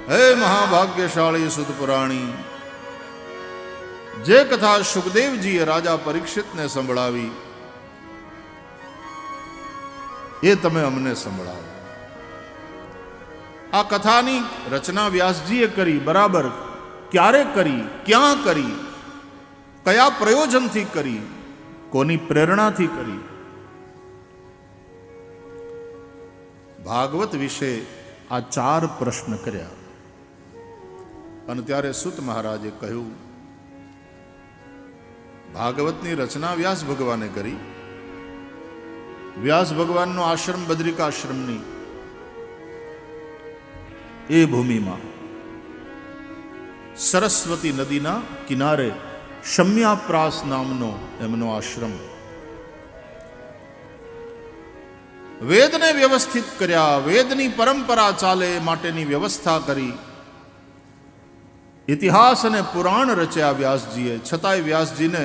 હે મહાભાગ્યશાળી સુત પુરાણી, જે કથા સુખદેવજીએ રાજા પરીક્ષિતને સંભળાવી એ તમે અમને સંભળાવો. આ કથાની રચના વ્યાસજીએ કરી, બરાબર. ક્યારે કરી, ક્યાં કરી, કયા પ્રયોજનથી કરી, કોની પ્રેરણાથી કરી? ભાગવત વિશે આ 4 પ્રશ્ન કર્યા. અને ત્યારે સુત મહારાજે કહ્યું, ભાગવતની રચના વ્યાસ ભગવાને કરી. વ્યાસ ભગવાનનો આશ્રમ બદ્રિકાશ્રમની એ ભૂમિમાં સરસ્વતી નદીના કિનારે શમ્યાપ્રાસ નામનો એમનો આશ્રમ. વેદને વ્યવસ્થિત કર્યા, વેદની પરંપરા ચાલે માટેની વ્યવસ્થા કરી, ઇતિહાસ અને પુરાણ રચ્યા વ્યાસજીએ. છતાંય વ્યાસજીને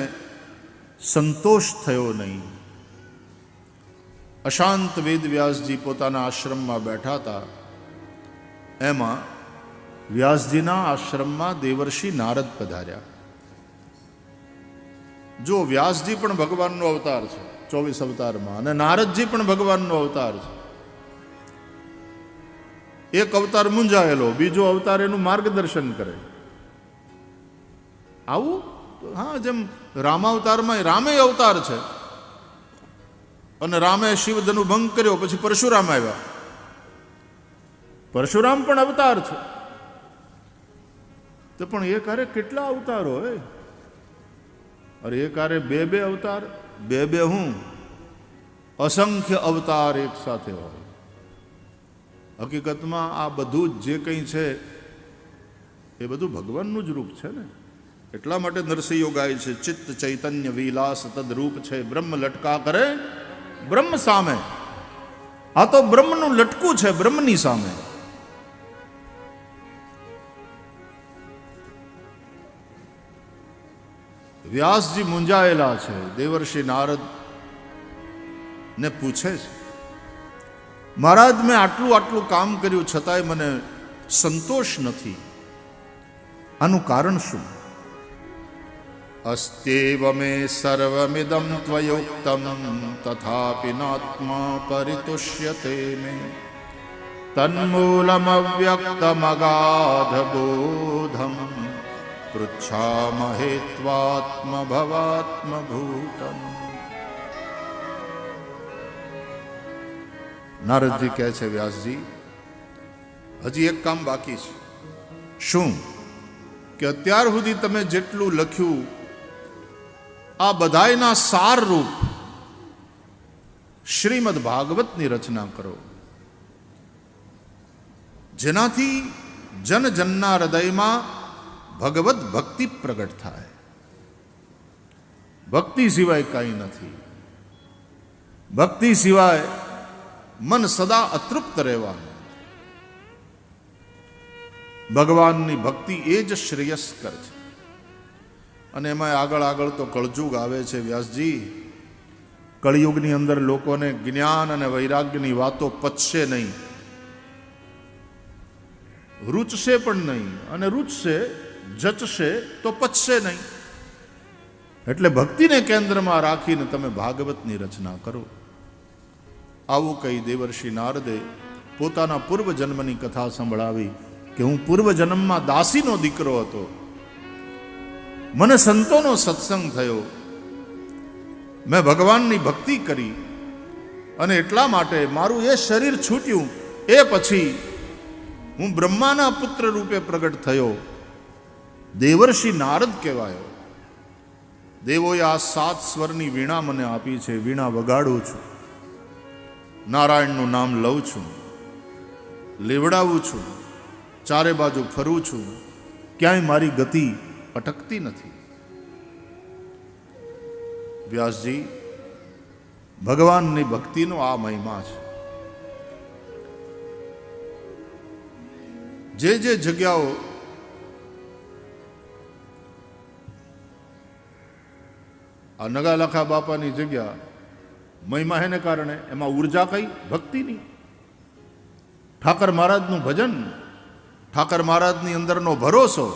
સંતોષ થયો નહીં. અશાંત વેદ વ્યાસજી પોતાના આશ્રમમાં બેઠા હતા. એમાં વ્યાસજીના આશ્રમમાં દેવર્ષિ નારદ પધાર્યા. જો વ્યાસજી પણ ભગવાનનો અવતાર છે 24 અવતારમાં, અને નારદજી પણ ભગવાનનો અવતાર છે. એક અવતાર મૂંઝાયેલો, બીજો અવતાર એનું માર્ગદર્શન કરે. આવું હા, જેમ રામાવતારમાં રામે અવતાર છે અને રામે શિવધનુ ભંગ કર્યો, પછી પરશુરામ આવ્યા. પરશુરામ પણ અવતાર છે. તો પણ એક હારે કેટલા અવતારો હોય? અરે એક હારે બે અવતાર, બે હું અસંખ્ય અવતાર એક સાથે હોય. હકીકતમાં આ બધું જ જે કંઈ છે એ બધું ભગવાનનું જ રૂપ છે ને. એટલા માટે નરસિંહો ગાય છે, ચિત્ત ચૈતન્ય વિલાસ તદરૂપ છે, બ્રહ્મ લટકા કરે બ્રહ્મ સામે. આ તો બ્રહ્મનું લટકું છે બ્રહ્મની સામે. વ્યાસજી મૂંઝાયેલા છે. દેવર્ષિ નારદ ને પૂછે છે, મહારાજ, મેં આટલું કામ કર્યું છતાંય મને સંતોષ નથી. આનું કારણ શું? અસ્તેવ મે સર્વમિદં ત્વયોક્તમ તથાપિ નાત્મા પરિતુષ્યતે મે તન્મૂલમવ્યક્તમગાધ બોધમ પૃચ્છામહે ત્વાત્મભવાત્મભૂતમ. નારદજી કહે છે, વ્યાસજી, હજી એક કામ બાકી છે. શું? કે અત્યાર સુધી તમે જેટલું લખ્યું આ બધાયના સાર રૂપ શ્રીમદ ભાગવતની રચના કરો, જેનાથી જન જનના હૃદયમાં ભગવત ભક્તિ પ્રગટ થાય. ભક્તિ સિવાય કાંઈ નથી. ભક્તિ સિવાય મન સદા અતૃપ્ત રહેવાનું. ભગવાનની ભક્તિ એ જ શ્રેયસ્કર છે. અને એમાં આગળ તો કળયુગ આવે છે. વ્યાસજી, કળયુગની અંદર લોકોને જ્ઞાન અને વૈરાગ્યની વાતો પચશે નહીં, રૂચશે પણ નહીં, અને રૂચશે જચશે તો પચશે નહીં. એટલે ભક્તિને કેન્દ્રમાં રાખીને તમે ભાગવતની રચના કરો. આવું કહી દેવર્ષિ નારદે પોતાના પૂર્વજન્મની કથા સંભળાવી કે હું પૂર્વજન્મમાં દાસીનો દીકરો હતો, મને સંતોનો સત્સંગ થયો, મેં ભગવાનની ભક્તિ કરી, અને એટલા માટે મારું એ શરીર છૂટ્યું. એ પછી હું બ્રહ્માના પુત્ર રૂપે પ્રગટ થયો, દેવર્ષિ નારદ કહેવાયો. દેવોએ આ 7 સ્વરની વીણા મને આપી છે. વીણા વગાડું છું, નારાયણનું નામ લઉં છું, લેવડાવું છું, ચારે બાજુ ફરું છું, ક્યાંય મારી ગતિ અટકતી નથી. વ્યાસજી, ભગવાનની ભક્તિનો આ મહિમા છે. જે જગ્યાઓ આ નગાલખા બાપાની જગ્યા મહિમા હેને કારણે એમાં ઉર્જા કઈ? ભક્તિની. ઠાકર મહારાજનું ભજન, ઠાકર મહારાજની અંદરનો ભરોસો.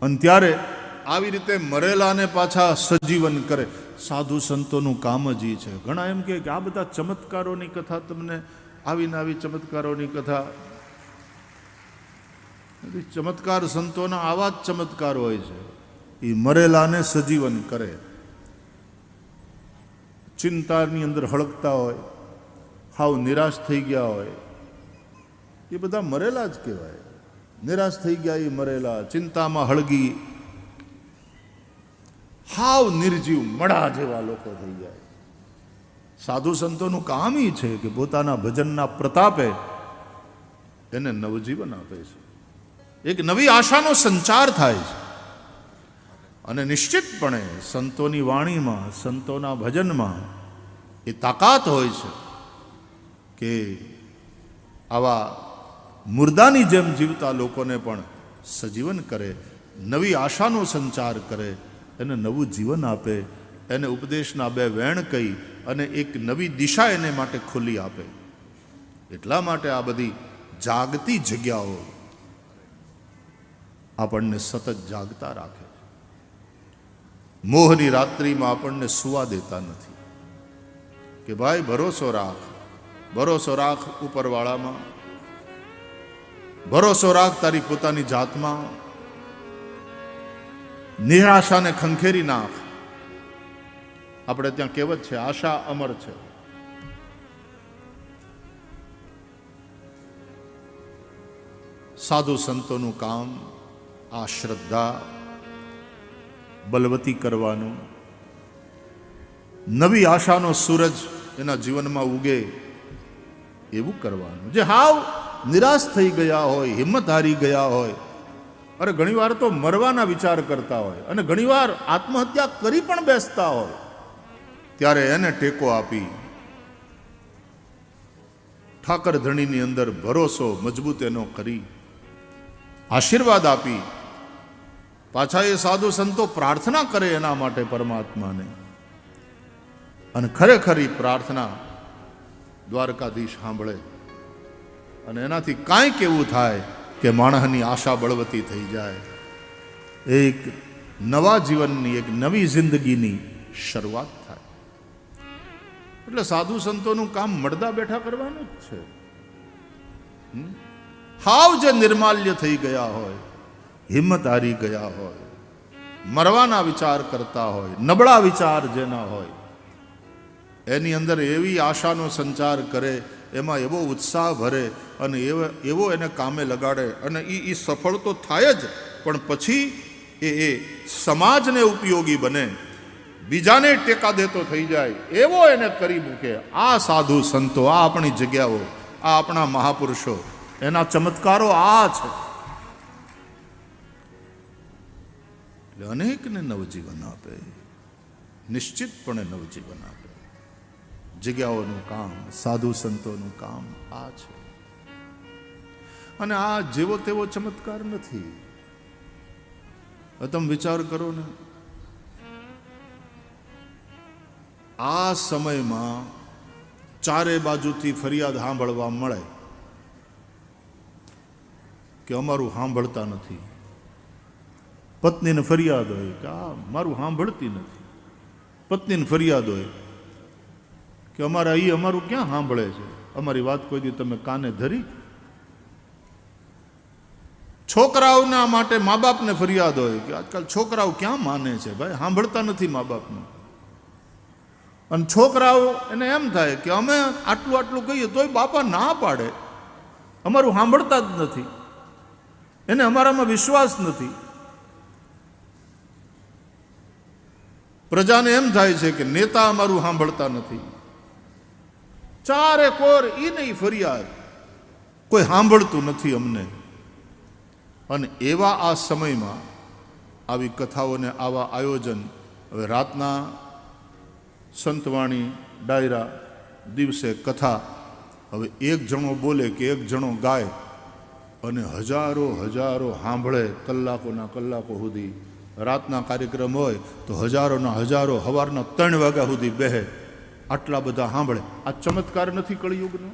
અને ત્યારે આવી રીતે મરેલાને પાછા સજીવન કરે. સાધુ સંતોનું કામ જ એ છે. ઘણા એમ કે આ બધા ચમત્કારોની કથા તમને આવીને આવી ચમત્કારોની કથા. ચમત્કાર સંતોના આવા જ ચમત્કાર હોય છે. એ મરેલાને સજીવન કરે. ચિંતાની અંદર હળગતા હોય, હાવ નિરાશ થઈ ગયા હોય, એ બધા મરેલા જ કહેવાય. નિરાશ થઈ ગયા એ મરેલા, ચિંતામાં હળગી હાવ નિર્જીવ મડા જેવા લોકો થઈ જાય. સાધુ સંતોનું કામ એ છે કે પોતાના ભજનના પ્રતાપે એને નવજીવન આપે છે. એક નવી આશાનો સંચાર થાય છે. અને નિશ્ચિતપણે સંતોની વાણીમાં, સંતોના ભજનમાં એ તાકાત હોય છે કે આવા મુર્દાની જેમ જીવતા લોકોને પણ સજીવન કરે, નવી આશાનો સંચાર કરે, એને નવું જીવન આપે, એને ઉપદેશના બે વેણ કહી અને એક નવી દિશા એને માટે ખુલ્લી આપે. એટલા માટે આ બધી જાગતી જગ્યાઓ આપણને સતત જાગતા રાખે. મોહની રાત્રિમાં આપણને સુવા દેતા નથી કે ભાઈ ભરોસો રાખ, ભરોસો રાખ ઉપરવાળામાં, ભરોસો રાખ તારી પોતાની જાતમાં, નિરાશાને ખંખેરી નાખ. આપણે ત્યાં કહેવત છે, આશા અમર છે. સાધુ સંતોનું કામ આ શ્રદ્ધા બલવતી કરવાનું, નવી આશાનો સૂરજ એના જીવનમાં ઉગે એવું કરવાનું. જે હાવ નિરાશ થઈ ગયા હોય, હિંમત હારી ગયા હોય, અરે ઘણીવાર તો મરવાના વિચાર કરતા હોય અને ઘણીવાર આત્મહત્યા કરી પણ બેસતા હોય, ત્યારે એને ટેકો આપી ઠાકર ધણીની અંદર ભરોસો મજબૂત એનો કરી આશીર્વાદ આપી પાછા એ સાધુ સંતો પ્રાર્થના કરે એના માટે પરમાત્માને. અને ખરેખરી પ્રાર્થના દ્વારકાધીશ સાંભળે અને એનાથી કાંઈક એવું થાય કે માણસની આશા બળવતી થઈ જાય. એક નવા જીવનની, એક નવી જિંદગીની શરૂઆત થાય. એટલે સાધુ સંતોનું કામ મળદા બેઠા કરવાનું જ છે. હાવ જે નિર્માલ્ય થઈ ગયા હોય, હિંમત હારી ગયા હોય, મરવાના વિચાર કરતા હોય, નબળા વિચાર જેના હોય, એની અંદર એવી આશાનો સંચાર કરે, એમાં એવો ઉત્સાહ ભરે અને એવો એને કામે લગાડે અને એ સફળ તો થાય જ, પણ પછી એ સમાજને ઉપયોગી બને, બીજાને ટેકા દેતો થઈ જાય એવો એને કરી મૂકે. આ સાધુ સંતો, આ આપણી જગ્યાઓ, આ આપણા મહાપુરુષો, એના ચમત્કારો આ છે. એટલે અનેકને નવજીવન આપે, નિશ્ચિતપણે નવજીવન આપે. જગ્યાઓનું કામ, સાધુ સંતોનું કામ આ છે. અને આ જેવો તેવો ચમત્કાર નથી. તમે વિચાર કરો ને, આ સમયમાં ચારે બાજુથી ફરિયાદ સાંભળવા મળે કે અમારું સાંભળતા નથી. પત્નીને ફરિયાદ હોય કે આ મારું સાંભળતી નથી. પત્નીને ફરિયાદ હોય કે અમારા એ અમારું ક્યાં સાંભળે છે, અમારી વાત કોઈ દી તમે કાને ધરી. છોકરાઓના માટે મા બાપને ફરિયાદ હોય કે આજકાલ છોકરાઓ ક્યાં માને છે, ભાઈ સાંભળતા નથી મા બાપનું. અને છોકરાઓ એને એમ થાય કે અમે આટલું આટલું કહીએ તોય બાપા ના પાડે, અમારું સાંભળતા જ નથી, એને અમારામાં વિશ્વાસ નથી. પ્રજાને એમ થાય છે કે નેતા અમારું સાંભળતા નથી. ચારે કોર એ નહીં ફરિયાદ, કોઈ સાંભળતું નથી અમને. અને એવા આ સમયમાં આવી કથાઓને આવા આયોજન, હવે રાતના સંતવાણી ડાયરા, દિવસે કથા, હવે એક જણો બોલે કે એક જણો ગાય અને હજારો હજારો સાંભળે કલાકોના કલાકો સુધી. રાતના કાર્યક્રમ હોય તો હજારોના હજારો સવારના 3 વાગ્યા સુધી બેહે, આટલા બધા સાંભળે. આ ચમત્કાર નથી કળિયુગનો?